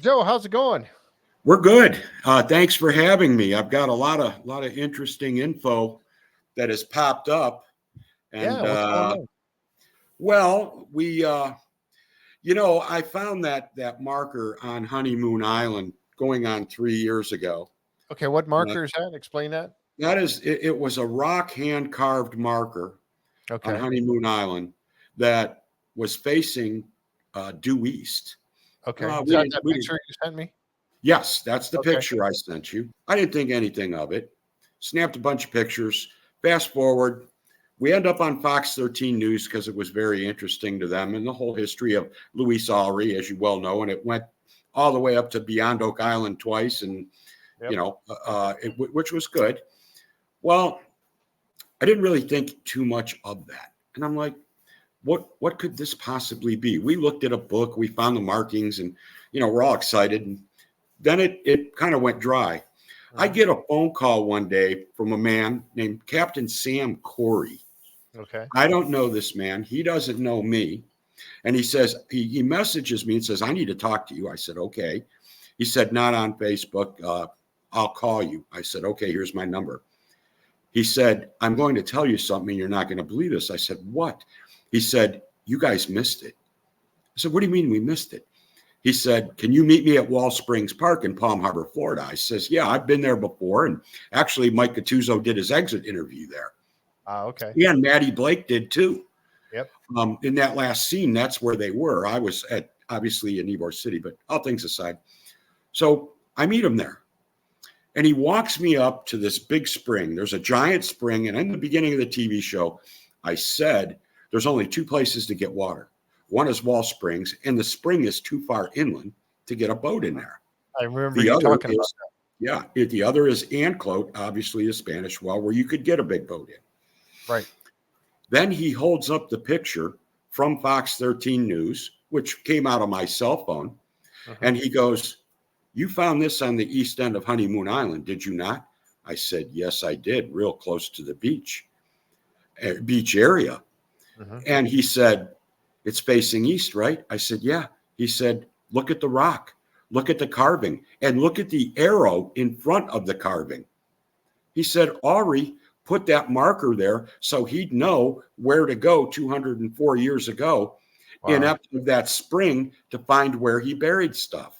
Joe, how's it going? We're good. Thanks for having me. I've got a lot of interesting info that has popped up, Yeah, and what's going on? well, I found that marker on Honeymoon Island going on 3 years ago. Okay, what Uh, marker is that? Explain that. that is, it was a rock hand carved marker on Okay. Honeymoon Island that was facing due east. Okay. Is We that didn't. that We didn't. picture you sent me? Yes, that's the Okay. picture I sent you. I didn't think anything of it. Snapped a bunch of pictures. Fast forward, we end up on Fox 13 News because it was very interesting to them and the whole history of Louis Aury, as you well know, and it went all the way up to Beyond Oak Island twice, and Yep. which was good. Well, I didn't really think too much of that, and I'm like, what could this possibly be? We looked at a book, we found the markings, and we're all excited. And then it kind of went dry. I Mhm. get a phone call one day from a man named Captain Sam Corey. Okay. I don't know this man. He doesn't know me. And he says, he messages me and says, I need to talk to you. I said, okay. He said, not on Facebook. I'll call you. I said, okay, here's my number. He said, I'm going to tell you something. You're not going to believe this. I said, what? He said, you guys missed it. I said, what do you mean we missed it? He said, can you meet me at Wall Springs Park in Palm Harbor, Florida? I says, yeah, I've been there before. And actually, Mike Gattuso did his exit interview there. Okay. Yeah, and Maddie Blake did too. Yep. In that last scene, that's where they were. I was obviously in Ybor City, but all things aside. So I meet him there. And he walks me up to this big spring. There's a giant spring. And in the beginning of the TV show, I said, there's only two places to get water. One is Wall Springs, and the spring is too far inland to get a boat in there. I remember The you other talking is, about the other is Anclote, obviously a Spanish well, where you could get a big boat in. that. Right. Then he holds up the picture from Fox 13 News, which came out of my cell phone, and he goes, you found this on the east end of Honeymoon Island, did you not? I said, yes, I did, real close to the beach area. And he said, it's facing east, right? I said, yeah. He said, look at the rock, look at the carving, and look at the arrow in front of the carving. He said, Aury put that marker there so he'd know where to go 204 years ago in up to that spring to find where he buried stuff.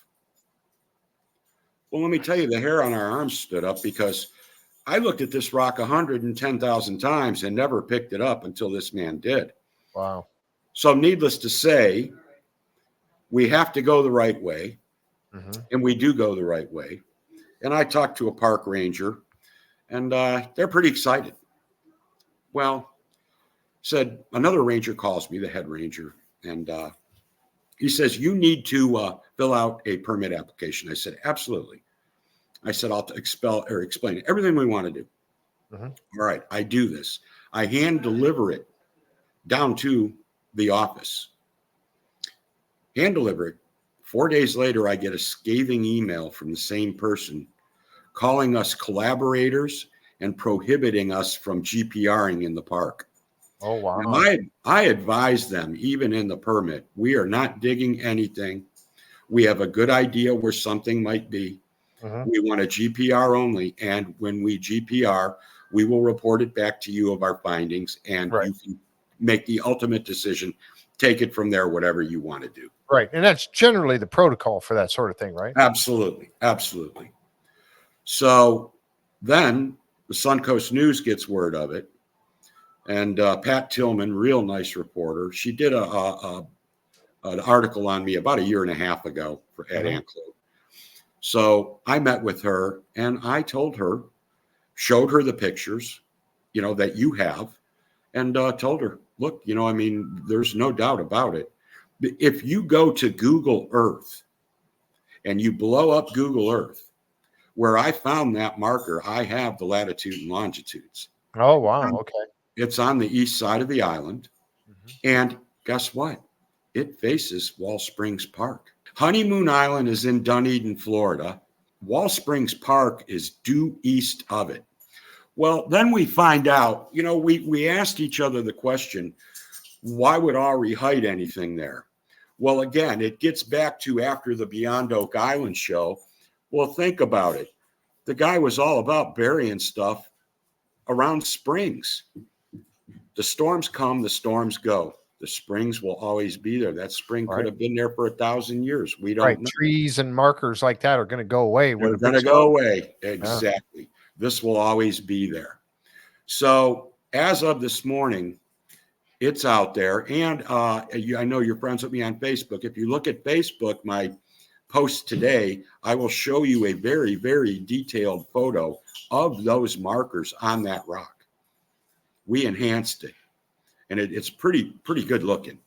Well, let me tell you, the hair on our arms stood up because I looked at this rock 110,000 times and never picked it up until this man did. Wow. So needless to say, we have to go the right way, and we do go the right way. And I talked to a park ranger, and they're pretty excited. Well, said another ranger calls me, the head ranger, and he says, you need to fill out a permit application. I said, absolutely. I said, I'll explain everything we want to do. All right, I do this. I hand deliver it down to the office. Hand deliver it. 4 days later, I get a scathing email from the same person calling us collaborators and prohibiting us from GPRing in the park. Oh, wow. Now, I advise them, even in the permit, we are not digging anything. We have a good idea where something might be. We want a GPR only. And when we GPR, we will report it back to you of our findings, and you can make the ultimate decision. Take it from there, whatever you want to do. Right. And that's generally the protocol for that sort of thing, right? Absolutely. Absolutely. So then the Suncoast News gets word of it. And Pat Tillman, real nice reporter, she did an article on me about a year and a half ago at Anclote. So I met with her and I told her, showed her the pictures, that you have, and told her, look, there's no doubt about it. If you go to Google Earth and you blow up Google Earth, where I found that marker, I have the latitude and longitudes. Oh, wow. Okay. It's on the east side of the island. And guess what? It faces Wall Springs Park. Honeymoon Island is in Dunedin, Florida. Wall Springs Park is due east of it. Well, then we find out, we asked each other the question, why would Aury hide anything there? Well, again, it gets back to after the Beyond Oak Island show. Well, think about it. The guy was all about burying stuff around springs. The storms come, the storms go. The springs will always be there. That spring could Right. have been there for 1,000 years. We don't Right. know. Trees and markers like that are going to go away when They're a going big to go storm. away. Exactly. This will always be there. So as of this morning, it's out there. And I know you're friends with me on Facebook. If you look at Facebook, my post today, I will show you a very, very detailed photo of those markers on that rock. We enhanced it, and it's pretty good looking.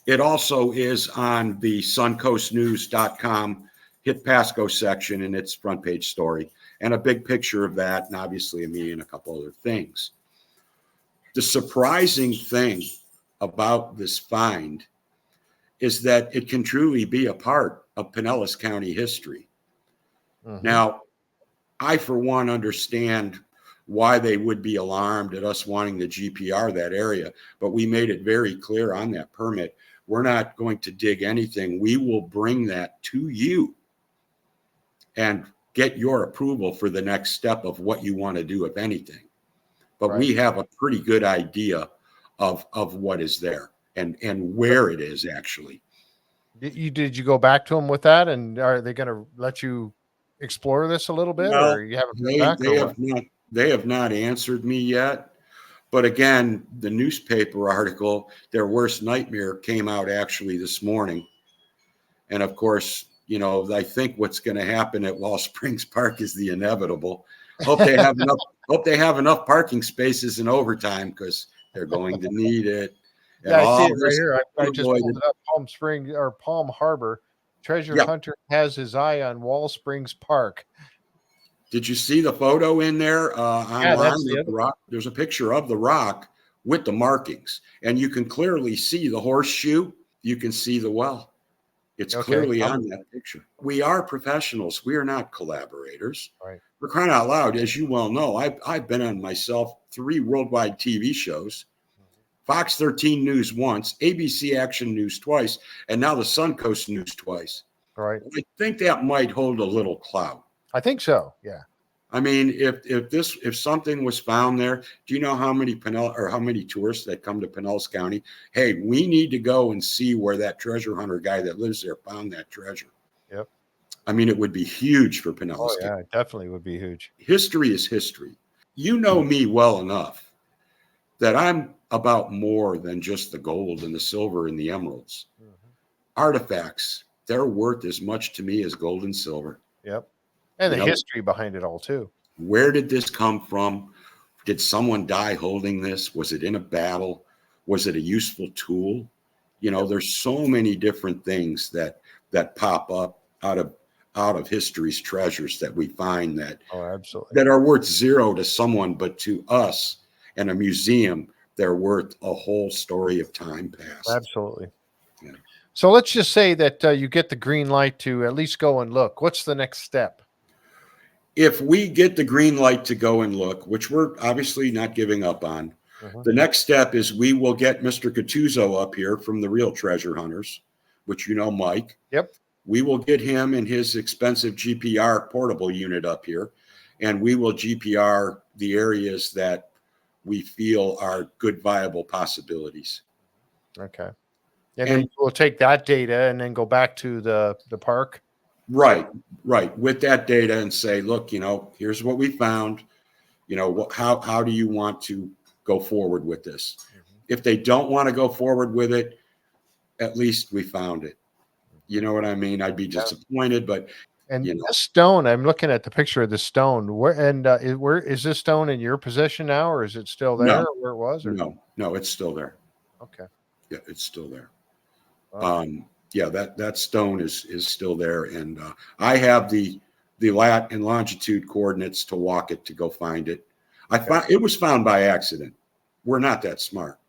It also is on the suncoastnews.com Hit Pasco section in its front page story, and a big picture of that, and obviously me and a couple other things. The surprising thing about this find is that it can truly be a part of Pinellas County history. Mm-hmm. Now, I, for one, understand why they would be alarmed at us wanting to GPR that area, but we made it very clear on that permit, we're not going to dig anything. We will bring that to you and get your approval for the next step of what you want to do, if anything. But we have a pretty good idea of what is there and where it is actually. Did you go back to them with that, and are they going to let you explore this a little bit, Well, or you haven't been back? they have not answered me yet. But again, the newspaper article, their worst nightmare, came out actually this morning. And of course, you know, I think what's going to happen at Wall Springs Park is the inevitable. Hope they have enough. Hope they have enough parking spaces in overtime, because they're going to need it. And Yeah, I see it right here. I just avoided. pulled it up. Palm Springs or Palm Harbor treasure hunter has his eye on Wall Springs Park. Did you see the photo in there online? Yeah, that's the other rock. There's a picture of the rock with the markings, and you can clearly see the horseshoe. You can see the well. It's clearly on that picture. We are professionals. We are not collaborators. Right. We're crying out loud, as you well know. I've been on myself 3 worldwide TV shows, Fox 13 News once, ABC Action News twice, and now the Suncoast News twice. Right. I think that might hold a little clout. I think so. Yeah. I mean, if something was found there, do you know how many tourists that come to Pinellas County? Hey, we need to go and see where that treasure hunter guy that lives there found that treasure. Yep. I mean, it would be huge for Pinellas County. Yeah, it definitely would be huge. History is history. You know me well enough that I'm about more than just the gold and the silver and the emeralds. Mm-hmm. Artifacts, they're worth as much to me as gold and silver. Yep. And the history behind it all, too. Where did this come from? Did someone die holding this? Was it in a battle? Was it a useful tool? You know, there's so many different things that pop up out of history's treasures that we find that are worth zero to someone, but to us and a museum, they're worth a whole story of time past. Absolutely. Yeah. So let's just say that you get the green light to at least go and look. What's the next step? If we get the green light to go and look, which we're obviously not giving up on, the next step is we will get Mr. Catuzzo up here from the Real Treasure Hunters, which you know, Mike. Yep. We will get him and his expensive GPR portable unit up here, and we will GPR the areas that we feel are good, viable possibilities. Okay. And then we'll take that data and then go back to the park. Right. With that data and say, look, you know, here's what we found. You know, how do you want to go forward with this? Mm-hmm. If they don't want to go forward with it, at least we found it. You know what I mean? I'd be disappointed, but this stone, I'm looking at the picture of the stone. Where is this stone in your possession now, or is it still there where it was? Or? No, it's still there. Okay. Yeah, it's still there. Wow. That stone is still there, and I have the lat and longitude coordinates to walk it to go find it. It was found by accident. We're not that smart.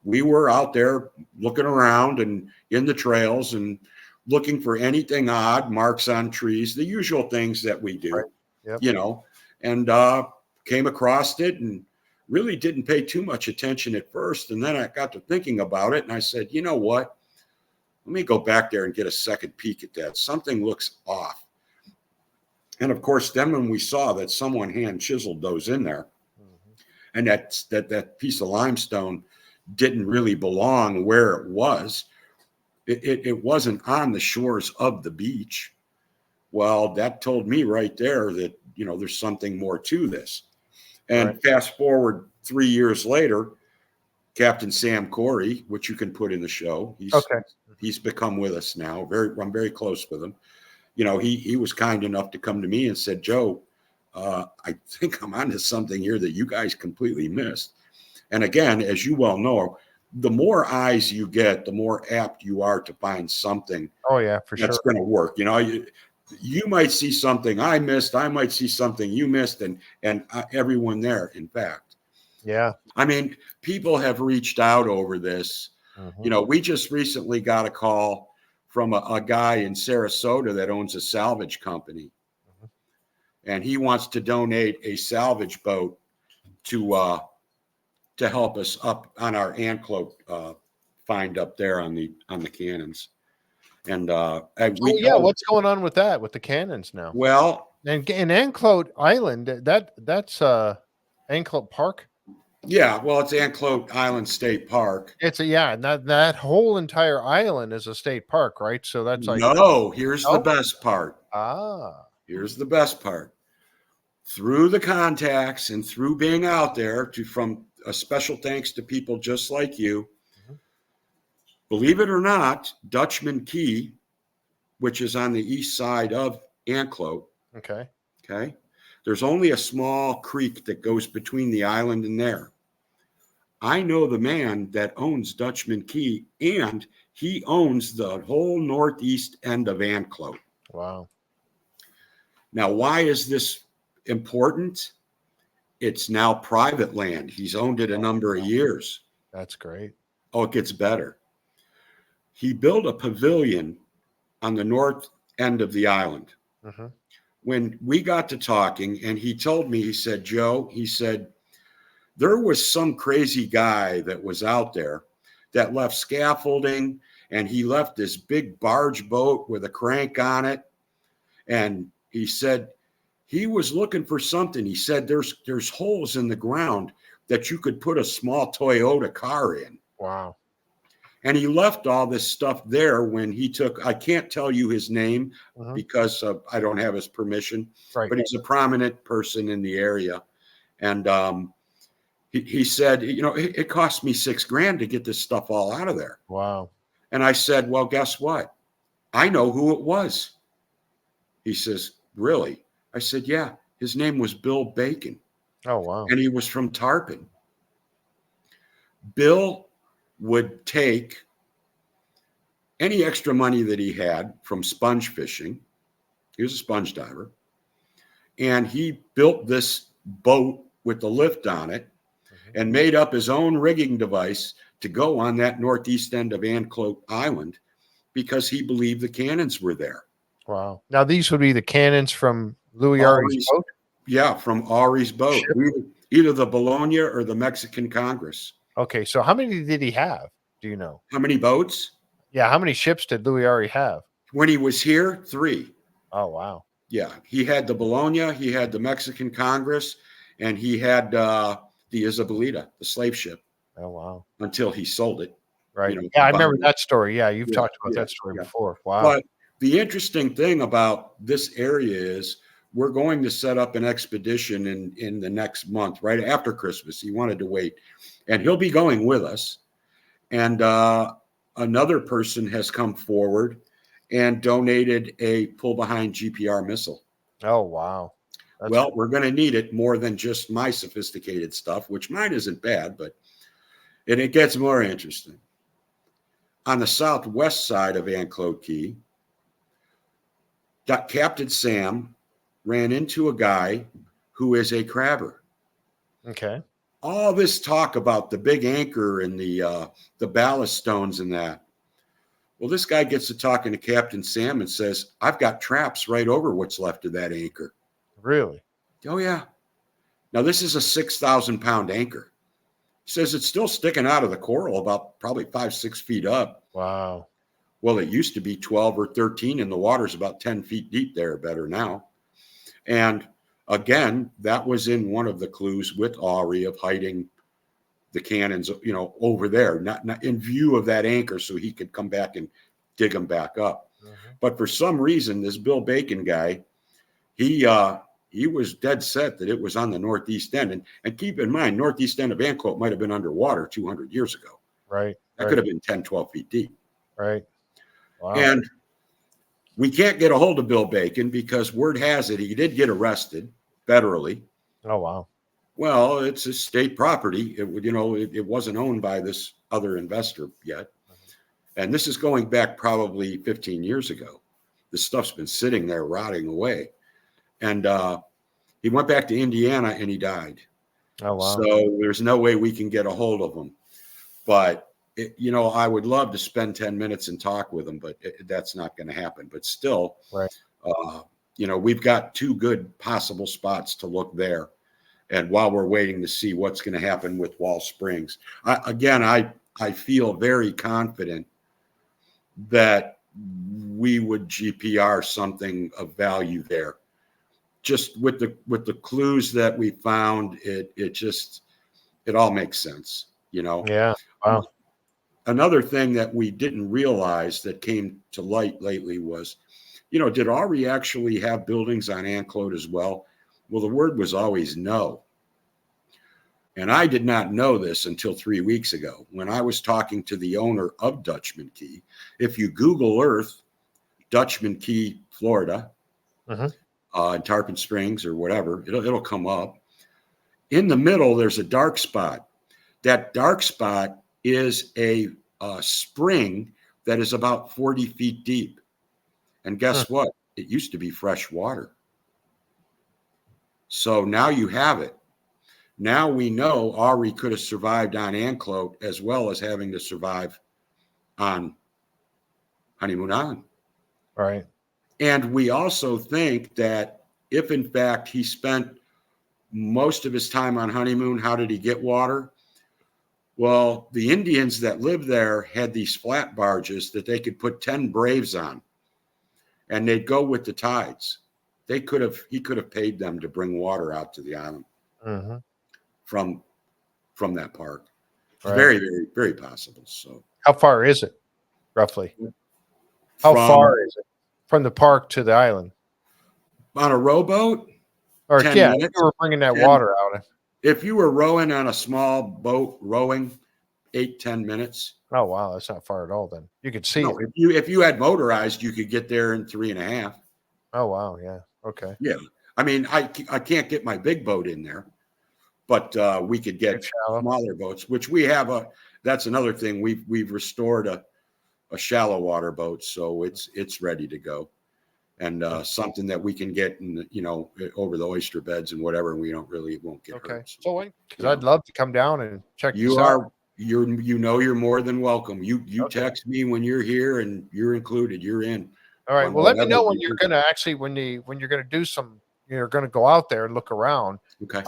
We were out there looking around and in the trails and looking for anything odd, marks on trees, the usual things that we do. Right. Yep. You know, and came across it, and really didn't pay too much attention at first. And then I got to thinking about it, and I said, you know what? Let me go back there and get a second peek at that. Something looks off. And of course, then when we saw that someone hand chiseled those in there, and that piece of limestone didn't really belong where it was, it wasn't on the shores of the beach. Well, that told me right there that, there's something more to this. And fast forward 3 years later, Captain Sam Corey, which you can put in the show, he's become with us now. I'm very close with him. He was kind enough to come to me and said, Joe, I think I'm onto something here that you guys completely missed. And again, as you well know, the more eyes you get, the more apt you are to find something. Oh yeah, for sure. That's going to work. You might see something I missed. I might see something you missed, and everyone there, in fact. Yeah. I mean, people have reached out over this. We just recently got a call from a guy in Sarasota that owns a salvage company. And he wants to donate a salvage boat to help us up on our Anclote find up there on the cannons. And what's going on with that, with the cannons now? Well, and in Anclote Island, that's Anclote Park. Yeah, well, it's Anclote Island State Park. It's that whole entire island is a state park, right? So that's like here's the best part. Here's the best part. Through the contacts and through being out there, from a special thanks to people just like you. Believe it or not, Dutchman Key, which is on the east side of Anclote. Okay. There's only a small creek that goes between the island and there. I know the man that owns Dutchman Key, and he owns the whole northeast end of Anclote. Wow. Now, why is this important? It's now private land. He's owned it a number of years. That's great. Oh, it gets better. He built a pavilion on the north end of the island. When we got to talking, and he told me, he said, Joe, he said, there was some crazy guy that was out there that left scaffolding, and he left this big barge boat with a crank on it. And he said he was looking for something. He said there's holes in the ground that you could put a small Toyota car in. Wow. And he left all this stuff there when he took, I can't tell you his name because I don't have his permission, but he's a prominent person in the area. And he said, it cost me $6,000 to get this stuff all out of there. Wow. And I said, well, guess what? I know who it was. He says, really? I said, yeah, his name was Bill Bacon. Oh, wow. And he was from Tarpon. Bill would take any extra money that he had from sponge fishing. He was a sponge diver. And he built this boat with the lift on it and made up his own rigging device to go on that northeast end of Anclote Island because he believed the cannons were there. Wow. Now, these would be the cannons from Louis Aury's boat? Yeah, from Aury's boat. Either the Bologna or the Mexican Congress. Okay, so how many did he have? Do you know? How many boats? Yeah, how many ships did Louis Aury have? When he was here, 3. Oh, wow. Yeah, he had the Bologna, he had the Mexican Congress, and he had the Isabelita, the slave ship. Oh, wow. Until he sold it. Right. I remember that story. Yeah, you've talked about that story before. Wow. But the interesting thing about this area is we're going to set up an expedition in the next month, right after Christmas. He wanted to wait. And he'll be going with us. And another person has come forward and donated a pull-behind GPR missile. Oh, wow. Well, we're going to need it more than just my sophisticated stuff, which mine isn't bad, but it gets more interesting. On the southwest side of Anclote Key, Captain Sam ran into a guy who is a crabber. Okay. All this talk about the big anchor and the ballast stones and that. Well, this guy gets to talking to Captain Sam and says, I've got traps right over what's left of that anchor. Really? Oh, yeah. Now, this is a 6,000-pound anchor. He says it's still sticking out of the coral about probably 5-6 feet up. Wow. Well, it used to be 12 or 13, and the water's about 10 feet deep there, better now. And again, that was in one of the clues with Aury of hiding the cannons, over there, not in view of that anchor, so he could come back and dig them back up. But for some reason, this Bill Bacon guy, he was dead set that it was on the northeast end. And keep in mind, northeast end of Anclote might have been underwater 200 years ago. Right. That could have been 10, 12 feet deep. Right. Wow. And we can't get a hold of Bill Bacon because word has it he did get arrested federally. Oh, wow. Well, it's a state property. It wasn't owned by this other investor yet. And this is going back probably 15 years ago. This stuff's been sitting there rotting away. And he went back to Indiana and he died. Oh, wow. So there's no way we can get a hold of him. But, I would love to spend 10 minutes and talk with him, but that's not going to happen. But still, right. We've got 2 good possible spots to look there. And while we're waiting to see what's going to happen with Wall Springs, I feel very confident that we would GPR something of value there. Just with the clues that we found, it all makes sense, Yeah. Wow. Another thing that we didn't realize that came to light lately was, did Aury actually have buildings on Anclote as well? Well, the word was always no. And I did not know this until 3 weeks ago when I was talking to the owner of Dutchman Key. If you Google Earth, Dutchman Key, Florida, in Tarpon Springs or whatever, it'll come up. In the middle, there's a dark spot. That dark spot is a spring that is about 40 feet deep. And guess what? It used to be fresh water. So now you have it. Now we know Aury could have survived on Anclote as well as having to survive on Honeymoon Island. Right. And we also think that if, in fact, he spent most of his time on Honeymoon, how did he get water? Well, the Indians that lived there had these flat barges that they could put 10 braves on, and they'd go with the tides. He could have paid them to bring water out to the island from that park. Right. Very, very, very possible. So, how far is it, roughly? How far is it from the park to the island? On a rowboat? Or 10 minutes. If you were bringing that water out. If you were rowing on a small boat, 8-10 minutes. Oh, wow. That's not far at all then. You could see it. If you had motorized, you could get there in 3.5. Oh, wow. Yeah. Okay. Yeah. I mean, I can't get my big boat in there, but we could get smaller boats, which we have that's another thing. We've restored a shallow water boat. So it's ready to go. And something that we can get in, over the oyster beds and whatever, and won't get hurt. So because I'd love to come down and check this out. You're more than welcome. You text me when you're here and you're included. You're in. All right. Well, let me know when you're going to actually, when you're going to do some, you're going to go out there and look around. Okay.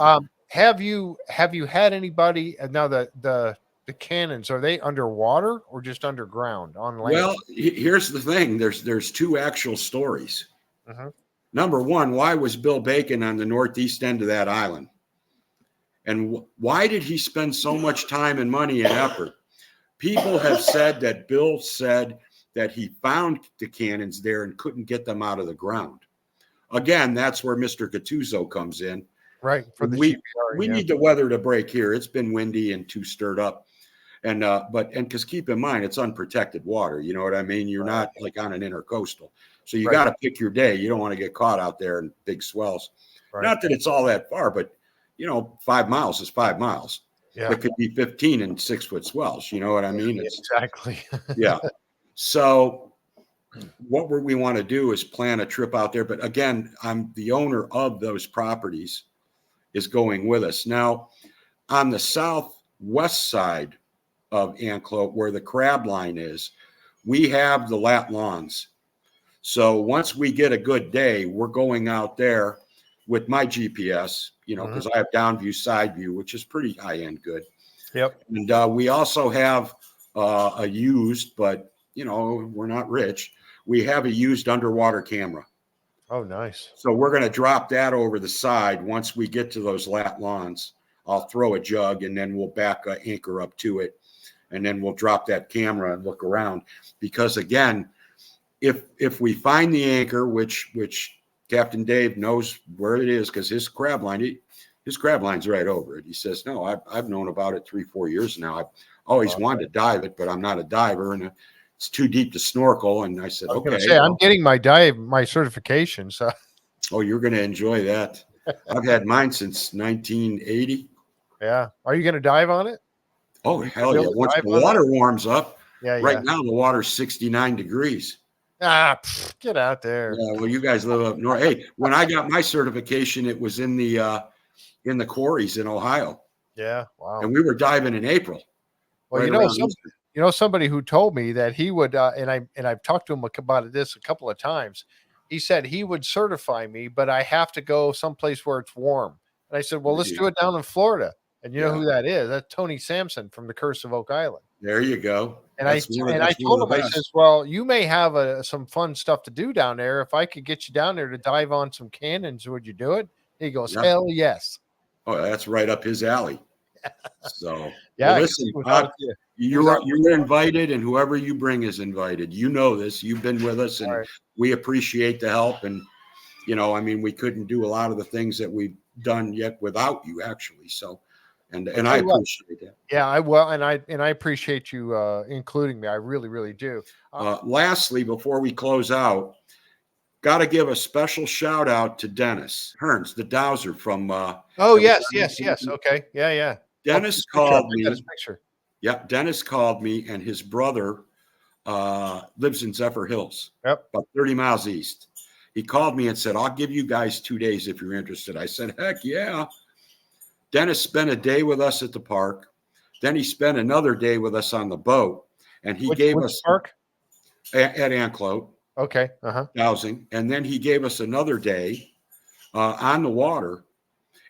Have you had anybody now the cannons, are they underwater or just underground on land? Well, here's the thing. There's 2 actual stories. Number one, why was Bill Bacon on the northeast end of that island? And why did he spend so much time and money and effort? People have said that Bill said that he found the cannons there and couldn't get them out of the ground. Again, that's where Mr. Gattuso comes in. Right. For the we need the weather to break here. It's been windy and too stirred up. And because keep in mind, it's unprotected water. You know what I mean? You're not like on an intercoastal. So you got to pick your day. You don't want to get caught out there in big swells. Right. Not that it's all that far, but 5 miles is 5 miles. Yeah. It could be 15 and 6-foot swells. You know what I mean? Exactly. Yeah. So what we want to do is plan a trip out there. But again, I'm the owner of those properties is going with us. Now, on the southwest side of Anclote, where the crab line is, we have the lat lawns. So once we get a good day, we're going out there with my GPS, because I have down view, side view, which is pretty high end good. Yep. And we also have a used, but we're not rich. We have a used underwater camera. Oh, nice. So we're going to drop that over the side. Once we get to those lat lawns, I'll throw a jug and then we'll back an anchor up to it. And then we'll drop that camera and look around. Because again, if we find the anchor, which Captain Dave knows where it is, because his crab line's right over it. He says, no, I've known about it 3-4 years now. I've always wanted to dive it, but I'm not a diver, and it's too deep to snorkel. And I said, okay. I'm getting my certification. So, oh, you're going to enjoy that. I've had mine since 1980. Yeah. Are you going to dive on it? Oh, hell yeah. Once the water warms up, right now the water's 69 degrees. Get out there. Yeah, well, you guys live up north. Hey, when I got my certification, it was in the quarries in Ohio. Yeah, wow. And we were diving in April. Well, somebody who told me that he would, and I've talked to him about this a couple of times. He said he would certify me, but I have to go someplace where it's warm. And I said, well, let's do it down in Florida. And you know who that is? That's Tony Sampson from the Curse of Oak Island. There you go. And I told him, I says, well, you may have some fun stuff to do down there. If I could get you down there to dive on some cannons, would you do it? He goes, hell yes. Oh, that's right up his alley. So, yeah. Listen, you're invited, and whoever you bring is invited. You know this. You've been with us, and we appreciate the help. And, we couldn't do a lot of the things that we've done yet without you, actually. So, and I appreciate that. Yeah, and I appreciate you including me. I really, really do. Lastly, before we close out, got to give a special shout out to Dennis Hearns, the dowser from. Yes. Okay. Yeah. Dennis called me. Yeah, Dennis called me, and his brother lives in Zephyr Hills. Yep. About 30 miles east. He called me and said, I'll give you guys 2 days if you're interested. I said, heck yeah. Dennis spent a day with us at the park. Then he spent another day with us on the boat. And he gave us park? At Anclote. Okay. Dowsing. And then he gave us another day on the water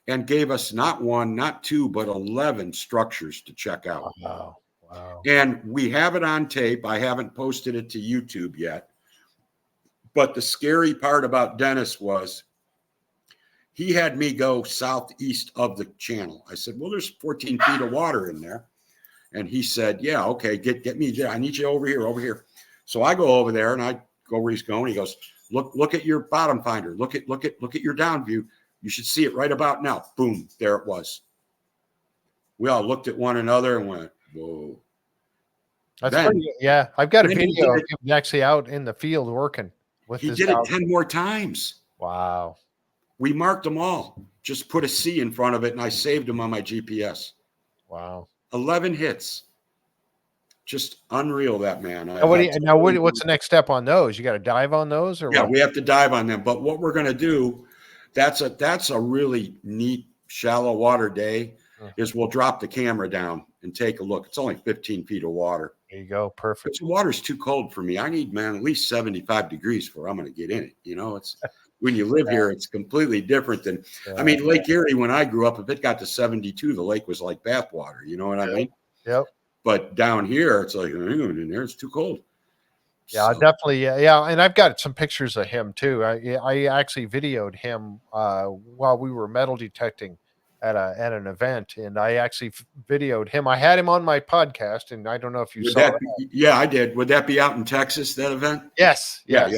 and gave us not one, not two, but 11 structures to check out. Wow. And we have it on tape. I haven't posted it to YouTube yet. But the scary part about Dennis was he had me go southeast of the channel. I said, well, there's 14 feet of water in there. And he said, yeah, okay, get me. I need you over here. So I go over there and I go where he's going. He goes, look at your bottom finder. Look at your down view. You should see it right about now. Boom, there it was. We all looked at one another and went, whoa. I've got a video of him actually out in the field working with He did it 10 more times. Wow. We marked them all. Just put a C in front of it, and I saved them on my GPS. Wow. 11 hits. Just unreal, that man. What's the next step on those? You got to dive on those? We have to dive on them. But what we're going to do, that's a really neat shallow water day, is we'll drop the camera down and take a look. It's only 15 feet of water. There you go. Perfect. But the water's too cold for me. I need, at least 75 degrees before I'm going to get in it. It's when you live here, it's completely different than, Lake Erie, when I grew up, if it got to 72, the lake was like bathwater. You know what I mean? Yep. But down here, it's like, in there, it's too cold. Yeah, definitely. Yeah. And I've got some pictures of him too. I actually videoed him while we were metal detecting at an event, and I actually videoed him. I had him on my podcast, and I don't know if you saw that. Yeah, I did. Would that be out in Texas, that event? Yes. Yeah.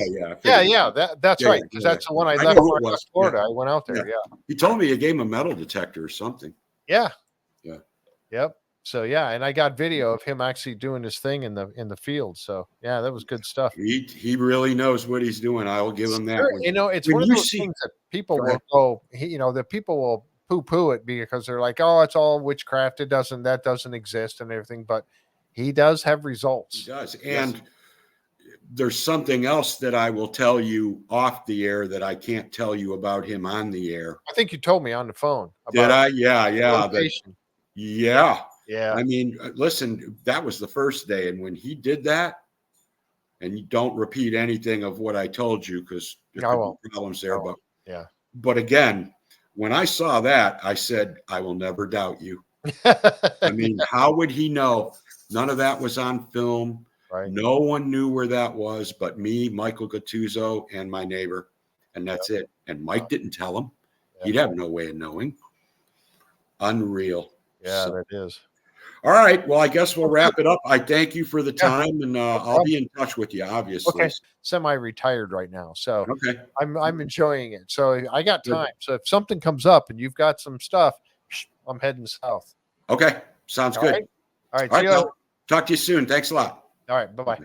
That's right. Because that's the one I left in Florida. I went out there. Yeah. He told me he gave him a metal detector or something. Yeah. Yeah. Yep. So and I got video of him actually doing his thing in the field. So yeah, that was good stuff. He really knows what he's doing. I will give him that. It's one of those things that people will go. That people will poo-poo it because they're like, oh, it's all witchcraft. That doesn't exist and everything. But he does have results. He does. And there's something else that I will tell you off the air that I can't tell you about him on the air. I think you told me on the phone. Did I? Yeah. Yeah. Yeah. Listen, that was the first day. And when he did that, and you don't repeat anything of what I told you, because there could be problems there, but But again, when I saw that, I said, I will never doubt you. I mean, how would he know? None of that was on film. Right. No one knew where that was but me, Michael Gattuso, and my neighbor. And that's it. And Mike didn't tell him. He'd have no way of knowing. Unreal. Yeah, So, that is. all right. Well, I guess we'll wrap it up. I thank you for the Yeah, time, and I'll be in touch with you, obviously. okay. Semi-retired right now, so Okay. I'm enjoying it. So I got Good. time. So if something comes up and you've got some stuff, I'm heading south. Okay. Sounds All good. right. All right. All See right. you later. Talk to you soon. Thanks a lot. All right. Bye-bye.